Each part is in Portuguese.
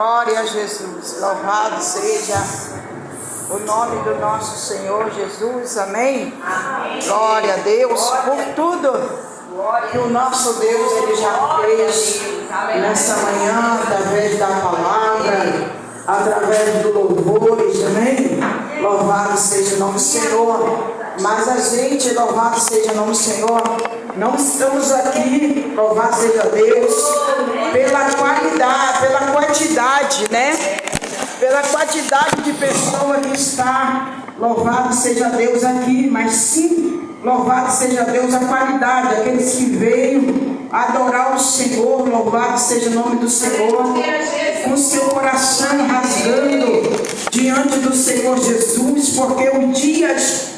Glória a Jesus, louvado seja o nome do nosso Senhor Jesus, amém? Amém. Glória a Deus por tudo que o nosso Deus Ele já fez nessa manhã, através da palavra, através do louvores, amém? Louvado seja o nome do Senhor. Mas a gente, louvado seja o nome do Senhor, não estamos aqui, louvado seja Deus, pela qualidade, pela quantidade, né? Pela quantidade de pessoas que está, louvado seja Deus aqui, mas sim, louvado seja Deus a qualidade, aqueles que veio adorar o Senhor, louvado seja o nome do Senhor, com seu coração rasgando diante do Senhor Jesus, porque os dias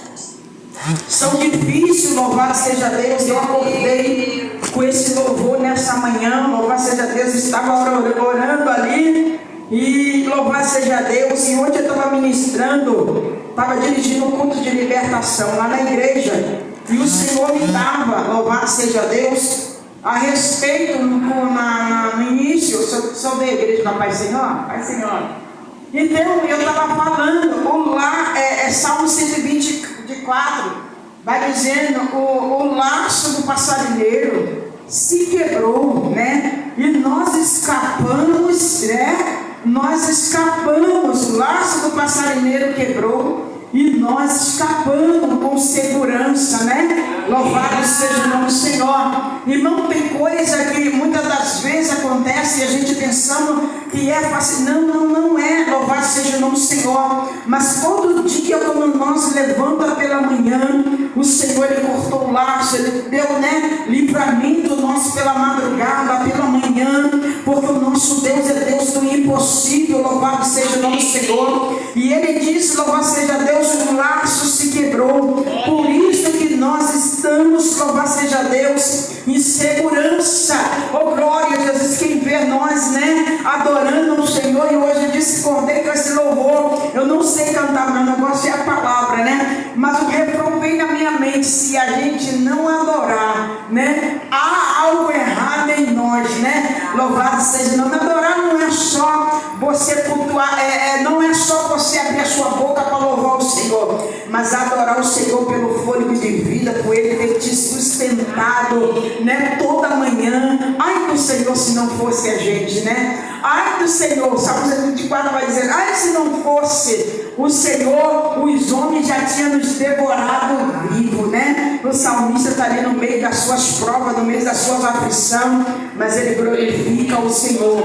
são difíceis, louvado seja Deus. Eu acordei com esse louvor nessa manhã, louvado seja Deus, estava orando ali, e louvado seja Deus, e onde eu estava ministrando, estava dirigindo um culto de libertação lá na igreja, e o Senhor me dava, louvado seja Deus, a respeito, no início, eu sou da igreja da Pai Senhor, Pai Senhor. Então eu estava falando, lá é Salmo 124, vai dizendo, o laço do passarinheiro se quebrou, né? E nós escapamos, né? Nós escapamos, o laço do passarinheiro quebrou e nós escapamos com segurança, né? Louvado seja o nome do Senhor. Irmão, tem coisa que muitas das vezes acontece e a gente pensando que é fácil. Não é. Louvado seja o nome do Senhor. Mas todo dia, quando nós levanta pela manhã, o Senhor Ele cortou o laço, Ele deu, né, livramento nosso pela madrugada, pela manhã, porque o nosso Deus é Deus do impossível. Louvado seja o nome do Senhor. E Ele disse, louvado seja Deus, o laço se quebrou. Por isso que nós estamos, louvado seja Deus, em segurança. Oh glória a Jesus, quem vê nós, né, adorando o Senhor. E hoje eu disse, acordei com esse louvor. Eu não sei cantar, meu negócio é a palavra, né? Mas o refrão vem na minha mente: se a gente não adorar, né, há algo errado em nós, né? Louvado seja. Não adorar não é só você cultuar, não é só você abrir a sua boca para louvar o Senhor, mas adorar o Senhor pelo fôlego de vida, por Ele ter te sustentado, né, toda manhã. Ai do Senhor, se não fosse a gente, né? Ai do Senhor, Salmo 124 vai dizer, ai se não fosse o Senhor, os homens já tinham nos devorado vivo, né? O salmista está ali no meio das suas provas, no meio das suas aflições, mas ele glorifica o Senhor.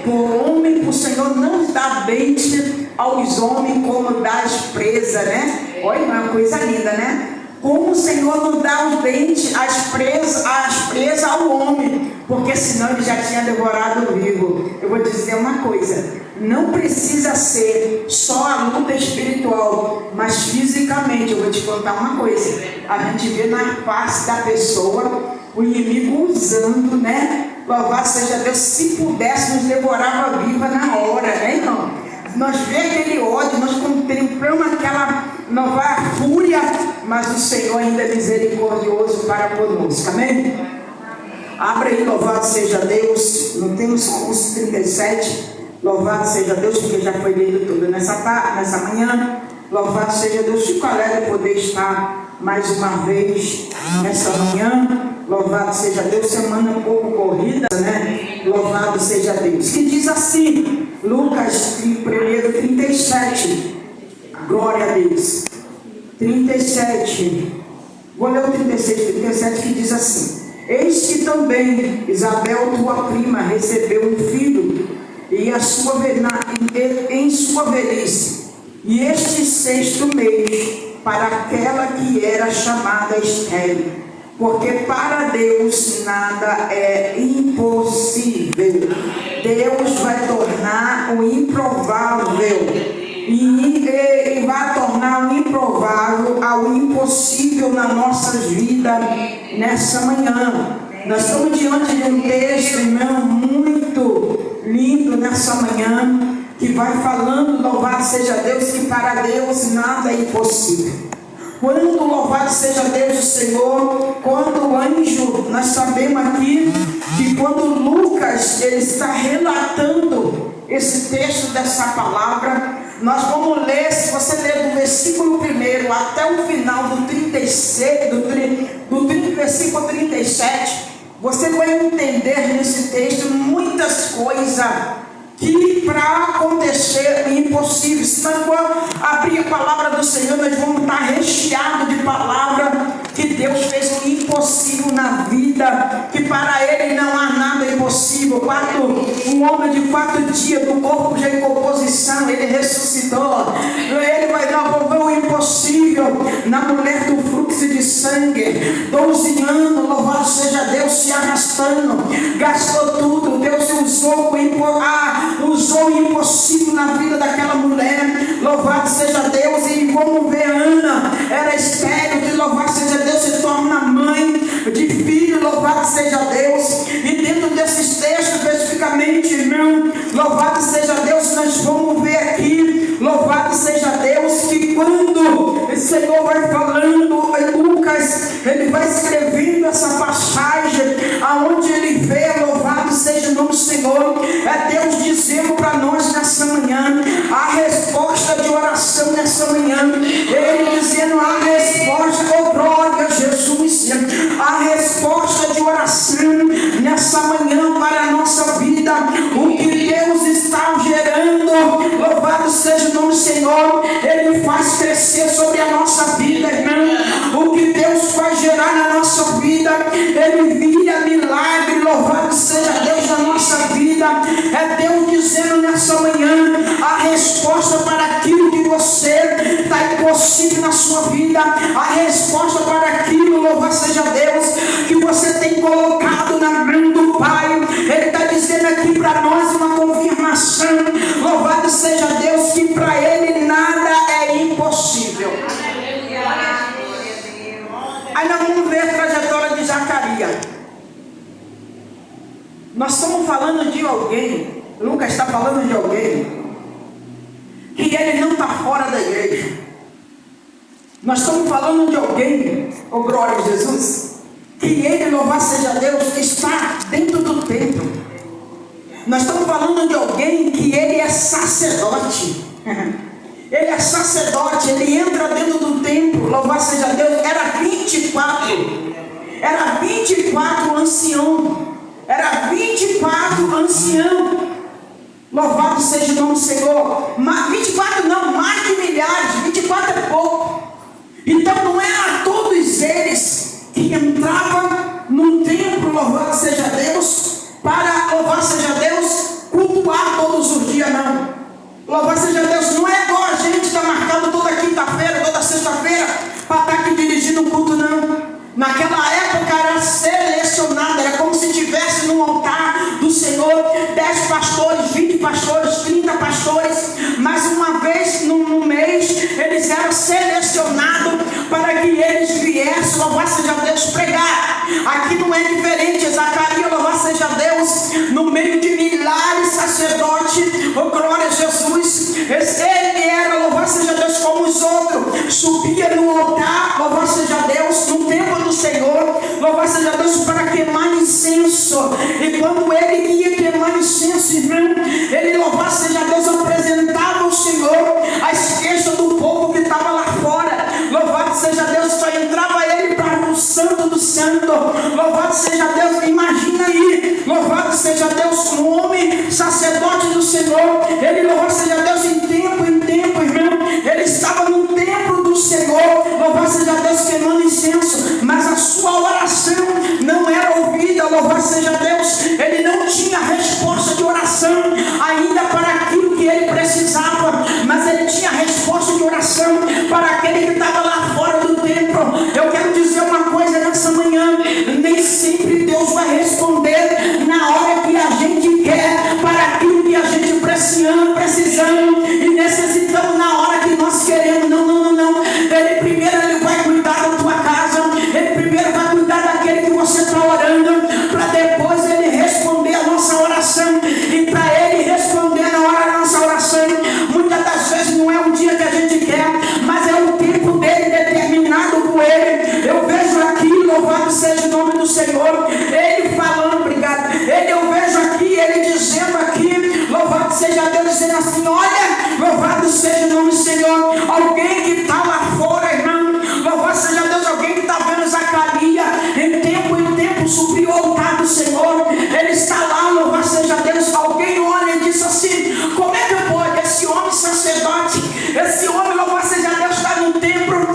Por Senhor não dá dente aos homens como dá as presas, né? Olha, é uma coisa linda, né? Como o Senhor não dá os dentes às presas ao homem, porque senão ele já tinha devorado vivo. Eu vou dizer uma coisa, não precisa ser só a luta espiritual, mas fisicamente. Eu vou te contar uma coisa, a gente vê na face da pessoa o inimigo usando, né? Louvado seja Deus, se pudesse nos devorava viva na hora, né, irmão? Nós vemos aquele ódio, nós contemplamos aquela nova fúria, mas o Senhor ainda é misericordioso para conosco, amém? Abra aí, louvado seja Deus, não temos Salmos 37, louvado seja Deus, porque já foi lido tudo nessa manhã. Louvado seja Deus, fico alegre poder estar mais uma vez nessa manhã. Louvado seja Deus, semana um pouco corrida, né? Louvado seja Deus. Que diz assim, Lucas 1:37, glória a Deus. 37, vou ler o 37 que diz assim: eis que também Isabel, tua prima, recebeu um filho em sua velhice, e este 6º mês para aquela que era chamada estéril, porque para Deus nada é impossível. Deus vai tornar o improvável e vai tornar o improvável ao impossível nas nossas vidas nessa manhã. Nós estamos diante de um texto, irmão, muito lindo nessa manhã, que vai falando, louvado seja Deus, que para Deus nada é impossível. Quando louvado seja Deus o Senhor, quando o anjo, nós sabemos aqui que quando Lucas ele está relatando esse texto dessa palavra. Nós vamos ler, se você ler do versículo 1 até o final do 36, do versículo 37, você vai entender nesse texto muitas coisas que para acontecer é impossível. Se nós for abrir a palavra do Senhor, nós vamos estar recheados de palavra que Deus fez o impossível na vida, que para Ele não há nada impossível. Um homem de 4 dias do corpo já em composição, Ele ressuscitou. Ele vai dar o impossível na mulher do fluxo de sangue, 12 anos, louvado seja Deus, se arrastando, gastou tudo. Deus usou o impossível na vida daquela mulher, louvado seja Deus. E vamos ver, Ana era estéril, que louvado seja Deus, se torna mãe de filho, louvado seja Deus. E dentro desses textos especificamente, irmão, louvado seja Deus, nós vamos ver aqui, louvado seja Deus, que quando o Senhor vai falando em Lucas, ele vai escrevendo essa passagem, aonde ele vê, louvado seja o nome do Senhor, é Deus dizendo para nós nessa manhã, a resposta de oração nessa manhã, ele dizendo a resposta, oh glória a Jesus, a resposta de oração nessa manhã para a nossa vida, o que Deus está gerando, louvado seja o nome do Senhor, Ele faz crescer sobre a nossa vida, irmão. O que Deus vai gerar na nossa vida, Ele vira milagre, louvado seja Deus na nossa vida. É Deus dizendo nessa manhã a resposta para aquilo que você está impossível na sua vida, a resposta para aquilo, louvado seja Deus, que você tem colocado na mão do Pai. Ele está dizendo aqui para nós uma confirmação, louvado seja Deus, que para Ele nada é impossível. Aí nós vamos ver a trajetória de Zacarias. Nós estamos falando de alguém, Lucas está falando de alguém, que ele não está fora da igreja. Nós estamos falando de alguém, oh glória a Jesus, que ele, louvado seja Deus, está dentro do templo. Nós estamos falando de alguém que ele é sacerdote. Ele é sacerdote, ele entra dentro do templo, louvado seja Deus. Era 24 ancião. Era 24 ancião. Louvado seja o nome do Senhor. 24 não, mais de milhares. 24 é pouco. Então não era todos eles que entravam no templo, louvado seja Deus, para, louvado seja Deus, cultuar todos os dias, não. Louvado seja Deus, não é igual a gente está marcado toda quinta-feira, toda sexta-feira, para estar aqui dirigindo o culto, não. Naquela época era selecionado, era como se tivesse no altar do Senhor 10 pastores, 20 pastores, 30 pastores, mas uma vez no mês eles eram selecionados para que eles viessem, louvado seja Deus, pregar. Aqui não é diferente. Zacarias, louvado seja Deus, no meio de milhares de sacerdotes, oh glória a Jesus, ele era, louvado seja Deus, como os outros, subia no altar, louvado seja Deus, no templo do Senhor, louvado seja Deus, para queimar incenso. E quando ele ia queimar incenso, irmão, ele, louvado seja Deus, apresentava ao Senhor a esquerda do povo que estava lá fora. Louvado seja Deus, só entrava ele para o santo do santo. Louvado seja Deus, imagina aí, louvado seja Deus, um homem sacerdote do Senhor, ele, louvado seja Deus, em tempo, irmão, ele estava no templo do Senhor, louvado seja Deus, queimando incenso, mas a sua oração não era ouvida, louvado seja Deus, ele não tinha resposta de oração ainda para aquilo que ele precisava, mas ele tinha resposta de oração para aquele que estava lá fora do templo. Eu quero dizer uma coisa nessa manhã, nem sempre Deus vai responder na hora que a gente quer, para aquilo que a gente precisamos. dizendo assim: olha, louvado seja o nome do Senhor. Alguém que está lá fora, irmão, louvado seja Deus, alguém que está vendo Zacarias em tempo subiu o altar do Senhor. Ele está lá, louvado seja Deus. Alguém olha e diz assim: como é que pode esse homem sacerdote, esse homem, louvado seja Deus, está no templo?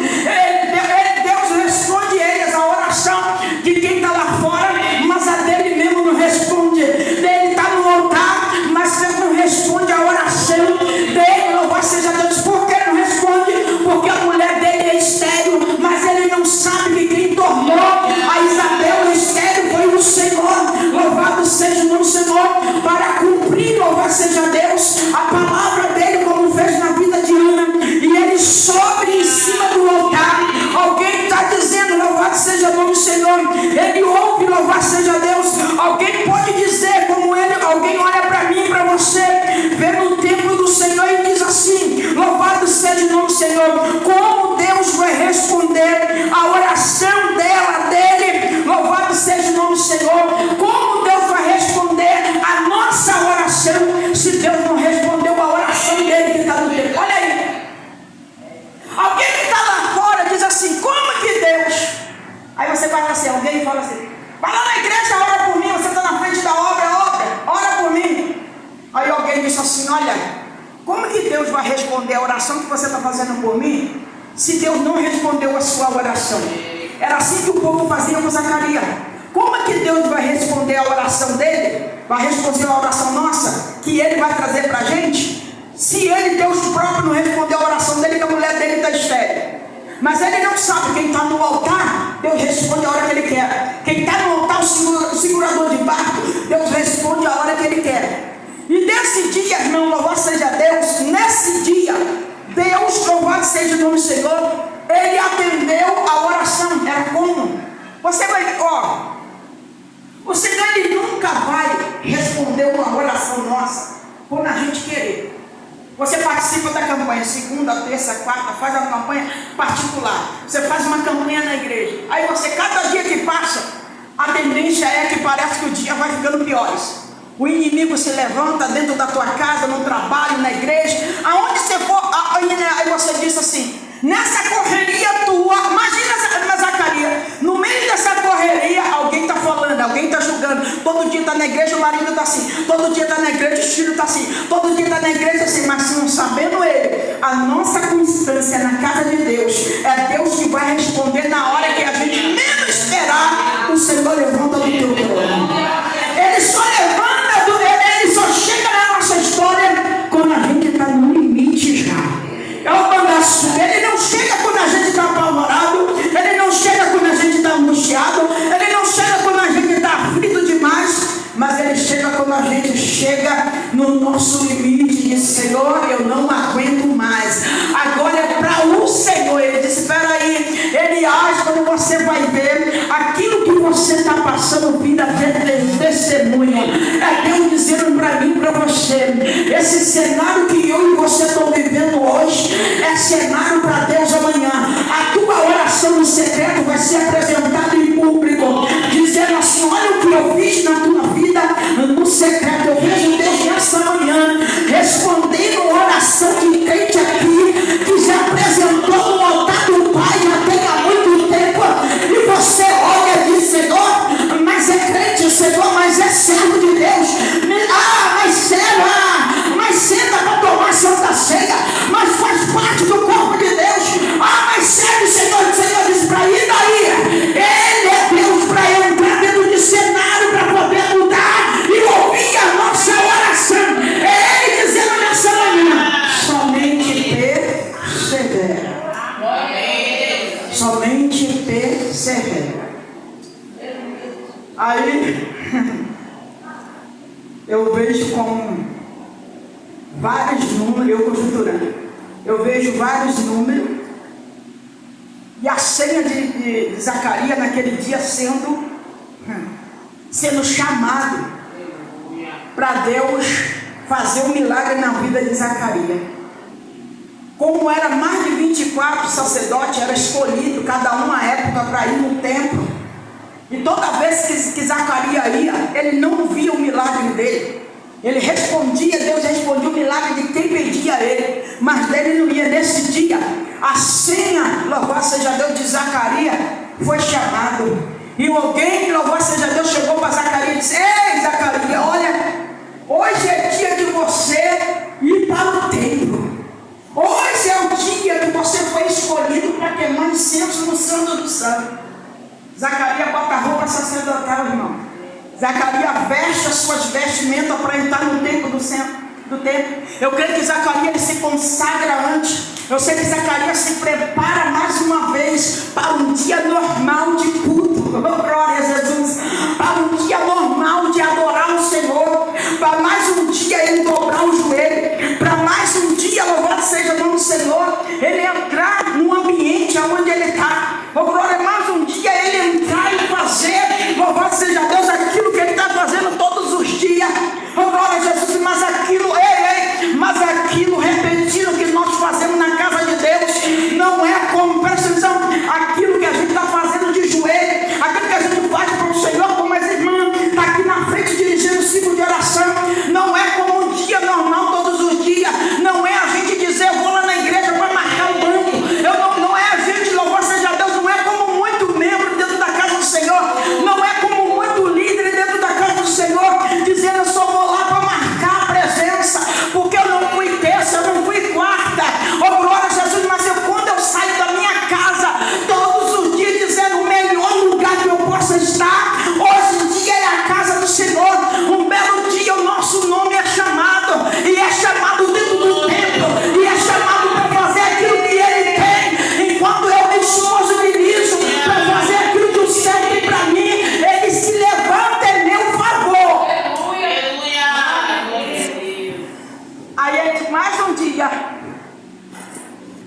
Deus responde a eles a oração de quem está lá fora, mas a dele mesmo não responde. Ele está no altar, mas Deus não responde a oração dele, louvado seja Deus. Por que não responde? Porque a mulher dele é estéril, mas ele não sabe que quem tornou a Isabel estéril foi o Senhor. Louvado seja o nome do Senhor, para cumprir, louvado seja Deus, a palavra dele, como fez na vida de Ana. E ele sobe em cima do altar. Alguém está dizendo, louvado seja o nome do Senhor. Ele ouve, louvado seja Deus. Alguém pode dizer como ele, alguém olha para mim e para você, vê no templo do Senhor e diz assim: louvado seja o nome do Senhor. Como Deus vai responder a oração dele? Louvado seja o nome do Senhor. Como Deus vai responder a nossa oração, se Deus não respondeu a oração dele que está no templo? Olha aí. Alguém que está lá fora diz assim: como que Deus? Aí você vai assim, alguém fala assim: vai lá na igreja, ora por mim. Você está na frente da obra, ora por mim. Aí alguém diz assim: olha, como que Deus vai responder a oração que você está fazendo por mim, se Deus não respondeu a sua oração? Era assim que o povo fazia com Zacarias. Como é que Deus vai responder a oração dele? Vai responder a oração nossa, que ele vai trazer para a gente? Se ele, Deus próprio, não respondeu a oração dele, que a mulher dele está estéril. Mas ele não sabe, quem está no altar, Deus responde a hora que ele quer. Quem está no altar, o segurador de barco, Deus responde a hora que ele quer. E nesse dia, irmão, louvado seja Deus, nesse dia, Deus, louvado seja o nome do Senhor, ele atendeu a oração. Era como? Você vai, o Senhor, ele nunca vai responder uma oração nossa quando a gente querer. Você participa da campanha segunda, terça, quarta, faz uma campanha particular. Você faz uma campanha na igreja. Aí você, cada dia que passa, a tendência é que parece que o dia vai ficando piores. O inimigo se levanta dentro da tua casa, no trabalho, na igreja, aonde você for. Aí você diz assim: nessa correria tua, imagina Zacarias, no meio dessa correria, alguém está falando, alguém está julgando. Todo dia está na igreja, o marido está assim. Todo dia está na igreja, o filho está assim. Todo dia está na igreja assim. Mas não sabendo ele, a nossa constância na casa de Deus, é Deus que vai responder na hora que a gente menos esperar. O Senhor levanta do teu trono. Ele só levanta, ele só chega na nossa história quando a gente está no limite já. Ele não chega quando a gente está apavorado, ele não chega quando a gente está angustiado, ele não chega quando a gente está aflito demais, mas ele chega quando a gente chega no nosso limite e diz: Senhor, eu não aguento mais, agora é para o Senhor. Ele disse: espera aí, ele age quando você vai ver aquilo que você está passando, vida de testemunho. É Deus dizendo para mim, para você: esse cenário que eu e você estão vivendo hoje é cenário para Deus amanhã. A tua oração no secreto vai ser apresentada em público, dizendo assim: olha o que eu fiz na tua vida no secreto. Eu vejo Deus nessa manhã respondendo uma oração de crente aqui, que já apresentou no altar do Pai já tem há muito tempo, e você olha e diz: Senhor, mas é crente, Senhor, mas é servo de Deus, mas senta para tomar santa ceia, mas faz parte do corpo de Deus. Mas serve, Senhor. O Senhor disse para ir daí. Ele é Deus para entrar dentro de cenário, para poder mudar e ouvir a nossa oração. É Ele dizendo nessa manhã: somente persevera. Somente persevera. Aí eu vejo com vários números, eu conjunturando, eu vejo vários números, e a senha de Zacarias naquele dia sendo chamado para Deus fazer um milagre na vida de Zacarias. Como era mais de 24 sacerdotes, era escolhido, cada um à época, para ir no templo. E toda vez que Zacarias ia, ele não via o milagre dele. Ele respondia, Deus respondia o milagre de quem pedia a ele, mas dele não ia. Nesse dia, a senha, louvado seja Deus, de Zacarias, foi chamado. E alguém, louvado seja Deus, chegou para Zacarias e disse: ei, Zacarias, olha, hoje é dia de você ir para o templo. Hoje é o dia que você foi escolhido para queimar incenso no Santo do Santo. Zacarias bota a roupa sacerdotal, irmão. Zacarias veste as suas vestimentas para entrar no templo do templo. Eu creio que Zacarias ele se consagra antes. Eu sei que Zacarias se prepara mais uma vez para um dia normal de culto. Oh, glória a Jesus. Para um dia normal de adorar o Senhor. Para mais um dia ele dobrar o joelho. Para mais um dia, louvado seja o nome do Senhor, ele entrar no ambiente onde ele está. Oh, glória, mais um dia ele entrar e fazer, louvado seja Deus, aquilo que ele está fazendo todos os dias. Oh, glória a Jesus, mas aquilo, mas aquilo repetindo que nós fazemos na casa de Deus, não é como, presta atenção, aquilo que a gente está fazendo de joelho, aquilo que a gente faz para o Senhor, como as irmãs está aqui na frente dirigindo o ciclo de oração, não é como um dia normal todos os dias, não é a gente dizer, eu vou lá na igreja para marcar o banco, não é a gente, louvado seja Deus, não é como muito membro dentro da casa do Senhor, não é como muito líder dentro da casa do Senhor, dizendo eu só vou lá para marcar a presença, porque eu não fui terça, eu não fui quarta, oh glória a Jesus, mas quando eu saio da minha casa, todos os dias dizendo o melhor lugar que eu possa estar, hoje em dia é a casa do Senhor, um belo dia o nosso nome é chamado, e é chamado dentro do templo, e é chamado para fazer aquilo que Ele tem, enquanto eu me esforço e me liso para fazer aquilo que o céu tem para mim, Ele se levanta em meu favor. Aí ele diz, mais um dia,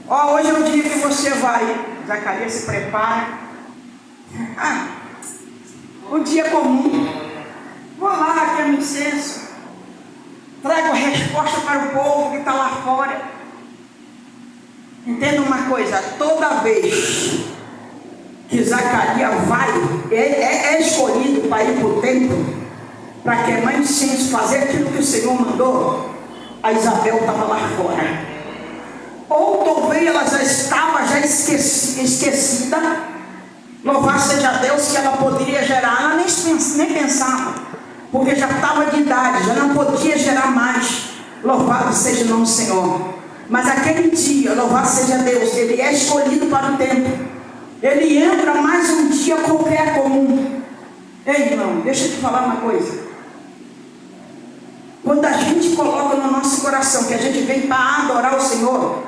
ó, hoje é o dia que você vai. Zacarias se prepara. Um dia comum, vou lá, queimo incenso, trago a resposta para o povo que está lá fora. Entenda uma coisa, toda vez que Zacarias vai, é escolhido para ir para o templo, para queimar incenso, fazer aquilo que o Senhor mandou, a Isabel estava lá fora. Ou talvez ela já estava esquecida, louvado seja Deus, que ela poderia gerar, ela nem pensava, porque já estava de idade, já não podia gerar mais, louvado seja o nome do Senhor. Mas aquele dia, louvado seja Deus, ele é escolhido para o templo, ele entra mais um dia qualquer comum. Ei irmão, deixa eu te falar uma coisa, quando a gente coloca no nosso coração que a gente vem para adorar o Senhor,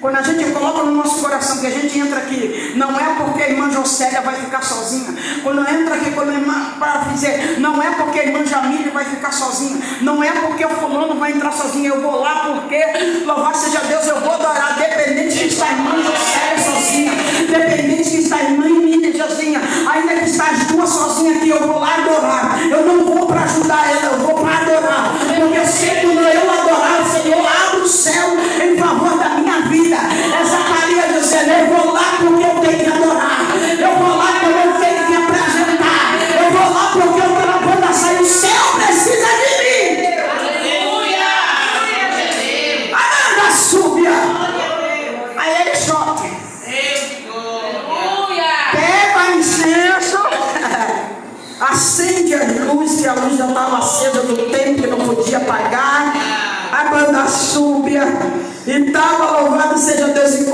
quando a gente coloca no nosso coração que a gente entra aqui, não é porque a irmã Jocélia vai ficar sozinha. Quando entra aqui, quando a irmã, para dizer, não é porque a irmã Jamília vai ficar sozinha, não é porque o fulano vai entrar sozinho, eu vou lá porque, louvado seja Deus, eu vou adorar, dependente que está a irmã Jocélia sozinha, dependente que está a irmã Emília sozinha, ainda que está as duas sozinhas aqui, eu vou lá adorar, eu não vou para ajudar ela, eu vou para adorar, porque eu sei que quando eu adorar o Senhor, abre o céu em favor da minha vida. É Zacarias dizendo, eu vou lá porque eu tenho que adorar, eu vou lá porque eu tenho que apresentar, eu vou lá porque eu estou na banda sair, o céu precisa de mim. Aleluia! Anda, súbia! Aí ele choque, pega incenso, acende as luzes, que a luz já estava acesa do tempo que não podia apagar, a banda súbia, e estava, louvado seja Deus, e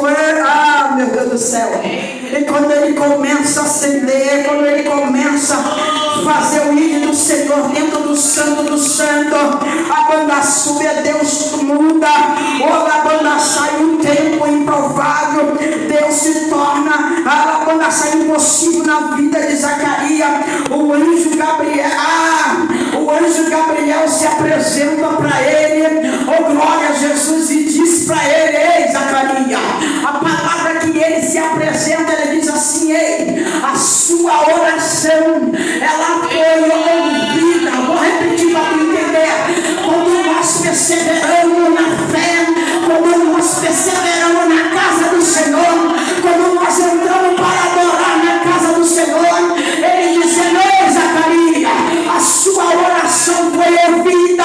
meu Deus do céu, e quando ele começa a acender, quando ele começa a fazer o hino do Senhor dentro do Santo do Santo, a banda súbia, Deus muda, ou a banda sai um tempo improvável, Deus se torna, a banda sai impossível na vida de Zacarias, o anjo Gabriel se apresenta para ele, oh glória a Jesus, e diz para ele, ei Zacarias, a palavra que ele se apresenta, ele diz assim, ei, a sua oração, ela foi ouvida. Vou repetir para tu entender, quando nós perseveramos na fé, quando nós perseveramos na casa do Senhor, quando nós entramos para adorar na casa do Senhor, ele diz, ei Zacarias, a sua oração foi ouvida,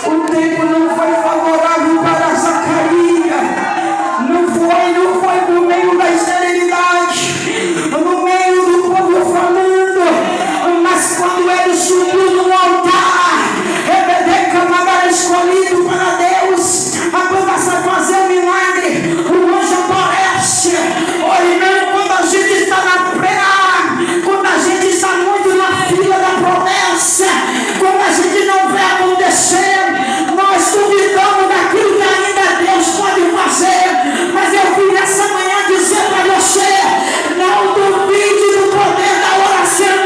O tempo não foi favorável para Zacarias. Não foi por meio da esterilidade, no meio do povo falando, mas quando ele subiu no altar, Rebedeca escolhido para Deus, quando vai fazer um milagre, o anjo aparece. Olha, quando a gente está na praia, quando a gente está muito na fila da promessa, quando a gente não vê acontecer, nós duvidamos daquilo que ainda Deus pode fazer. Mas eu vim essa manhã dizer para você: não duvide do poder da oração,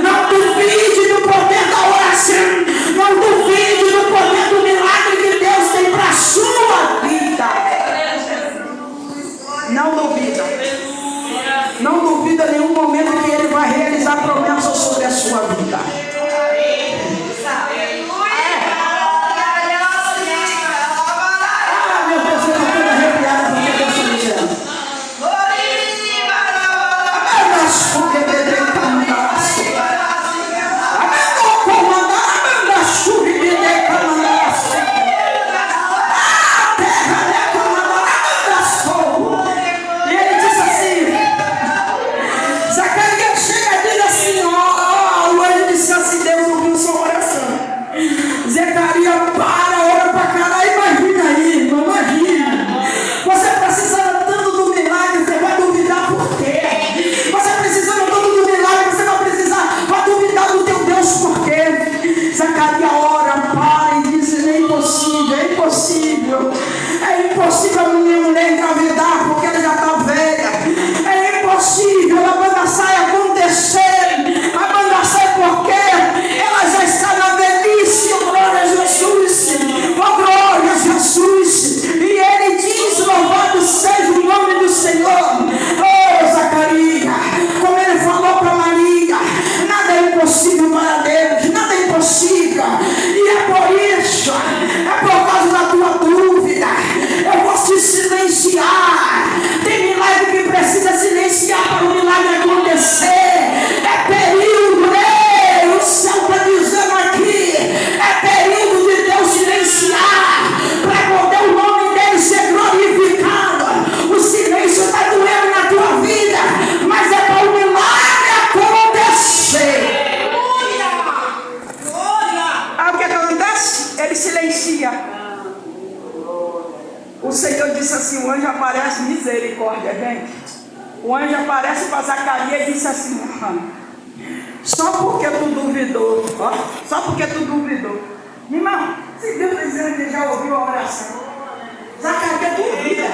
não duvide do poder da oração, não duvide do poder do milagre que Deus tem para a sua vida. Não duvida. Não duvida em nenhum momento que Ele vai realizar promessas sobre a sua vida. Meu Deus, eu estou toda arrepiada porque Deus está me dizendo. E ele disse assim, Zacarias chega e diz assim, o anjo disse assim: Deus ouviu sua oração. Zacarias ora pra caralho, imagina aí, imagina. Você precisando tanto do milagre, você vai duvidar por quê? Você precisando tanto do milagre, você vai duvidar do teu Deus por quê? Zacarias ora, para e diz: é impossível, é impossível. É impossível a minha mulher engravidar porque ela já está velha. É impossível a banda saia acontecer. A banda sai porque ela já está na velhice. Glória a Jesus. Oh, glória a Jesus. E ele diz: louvado seja o nome do Senhor. Oh, Zacarias, como ele falou para Maria, nada é impossível para Deus, nada é impossível. E é por isso, é por causa da tua dúvida, eu vou te silenciar. Tem milagre que precisa silenciar para o milagre acontecer. É período, o céu está dizendo aqui, é período de Deus silenciar para poder o nome dele ser glorificado. O silêncio está doendo na tua vida, mas é para o milagre acontecer. O que acontece? Ele silencia. O Senhor disse assim, o anjo aparece, misericórdia, gente. O anjo aparece para Zacarias e disse assim: só porque tu duvidou, só porque tu duvidou. Irmão, se Deus está dizendo que ele já ouviu a oração, Zacarias duvida.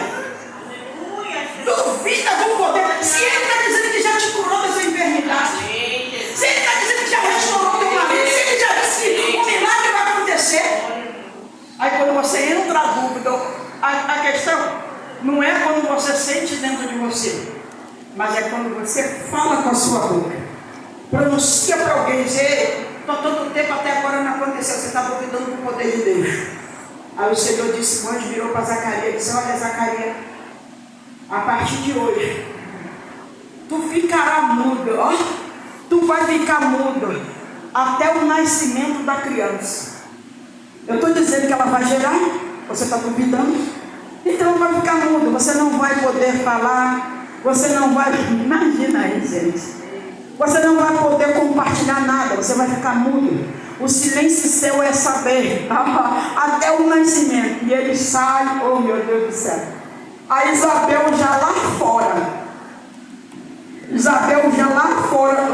Duvida do poder. Se ele está dizendo que já te curou da sua enfermidade, se ele está dizendo que já restaurou teu marido, se ele já disse que o milagre vai acontecer. Aí quando você entra na dúvida, a questão não é quando você sente dentro de você, mas é quando você fala com a sua boca, pronuncia para alguém, dizer: estou tanto tempo até agora não aconteceu, você está duvidando do poder de Deus. Aí o Senhor disse, o anjo virou para Zacarias e disse: olha, Zacarias, a partir de hoje tu ficará mudo, tu vai ficar mudo até o nascimento da criança. Eu estou dizendo que ela vai gerar, você está duvidando? Então vai ficar mudo, você não vai poder falar, você não vai, imagina aí, gente, você não vai poder compartilhar nada, você vai ficar mudo. O silêncio seu é saber, até o nascimento. E ele sai, oh meu Deus do céu. A Isabel já lá fora,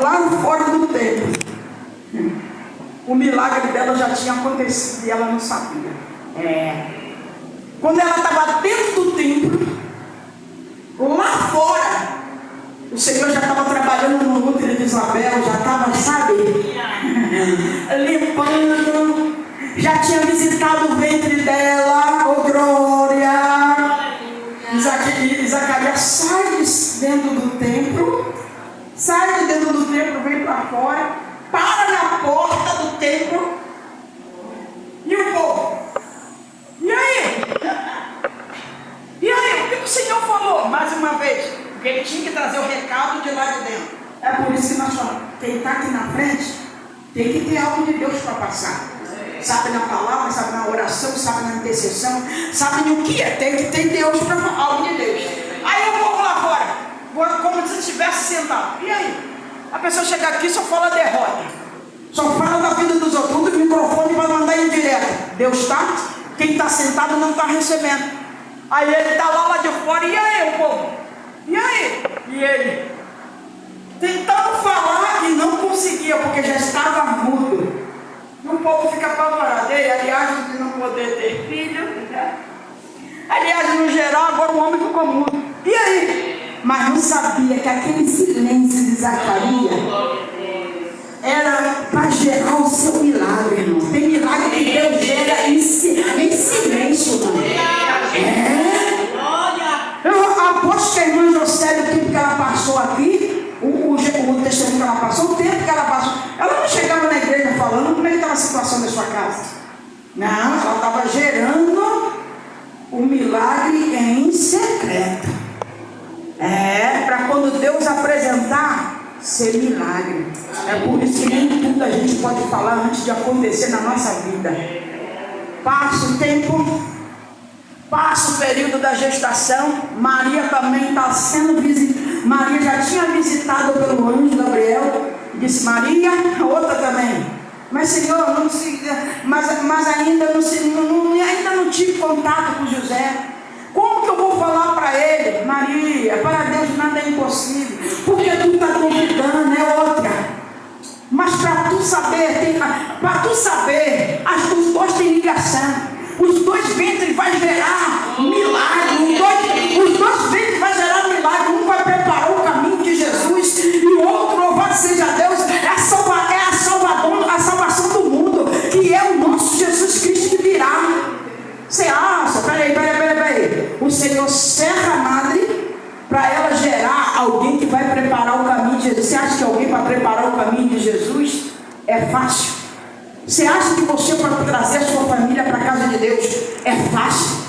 lá fora do templo. O milagre dela já tinha acontecido e ela não sabia. Quando ela estava dentro do templo, lá fora, o Senhor já estava trabalhando no útero de Isabel, já estava, sabe, limpando, já tinha visitado o ventre dela, oh glória. Zacarias sai de dentro do templo, vem para fora, para na porta do templo, e o povo: e aí? O que o Senhor falou? Mais uma vez, porque ele tinha que trazer o recado de lá de dentro. É por isso que nós falamos, quem está aqui na frente Tem que ter algo de Deus para passar. Sabe na palavra, sabe na oração, sabe na intercessão, sabe no que é. Tem que ter Deus para falar, algo de Deus. Aí eu vou lá fora, como se estivesse sentado. E aí? A pessoa chega aqui e só fala derrota. Só fala da vida dos outros. Tudo microfone para mandar em direto. Deus está, quem está sentado não está recebendo. Aí ele está lá de fora. E aí, o povo? E aí? E ele? Tentando falar e não conseguia, porque já estava mudo. E o povo fica apavorado. Ele, aliás, de não poder ter filho, né? Aliás, no geral, agora o homem ficou mudo. E aí? Mas não sabia que aquele silêncio de Zacarias era para gerar o seu milagre, irmão. Tem milagre que Deus gera em silêncio, irmão. Eu aposto que a irmã José, o tempo que ela passou aqui, o testemunho que ela passou, o tempo que ela passou, ela não chegava na igreja falando como é que estava a situação da sua casa. Não, ela estava gerando o milagre em secreto. Para quando Deus apresentar, ser milagre. É por isso que nem tudo a gente pode falar antes de acontecer na nossa vida. Passa o tempo, passa o período da gestação. Maria também está sendo visitada. Maria já tinha visitado pelo anjo Gabriel. Disse: Maria, a outra também. Mas Senhor, não se, mas ainda não tive contato com José. Como que eu vou falar para ele? Maria, para Deus nada é impossível. Porque tu está convidando, é outra. Mas para tu saber, os dois têm ligação. Os dois ventres vai gerar milagre. Os dois ventres vai gerar milagre. Um vai preparar o caminho de Jesus e o outro, louvado seja Deus, é a salvação do mundo, que é o nosso Jesus Cristo que virá. Você acha? Peraí. O Senhor serra a madre para ela gerar alguém que vai preparar o caminho de Jesus. Você acha que alguém para preparar o caminho de Jesus é fácil? Você acha que você para trazer a sua família para a casa de Deus é fácil?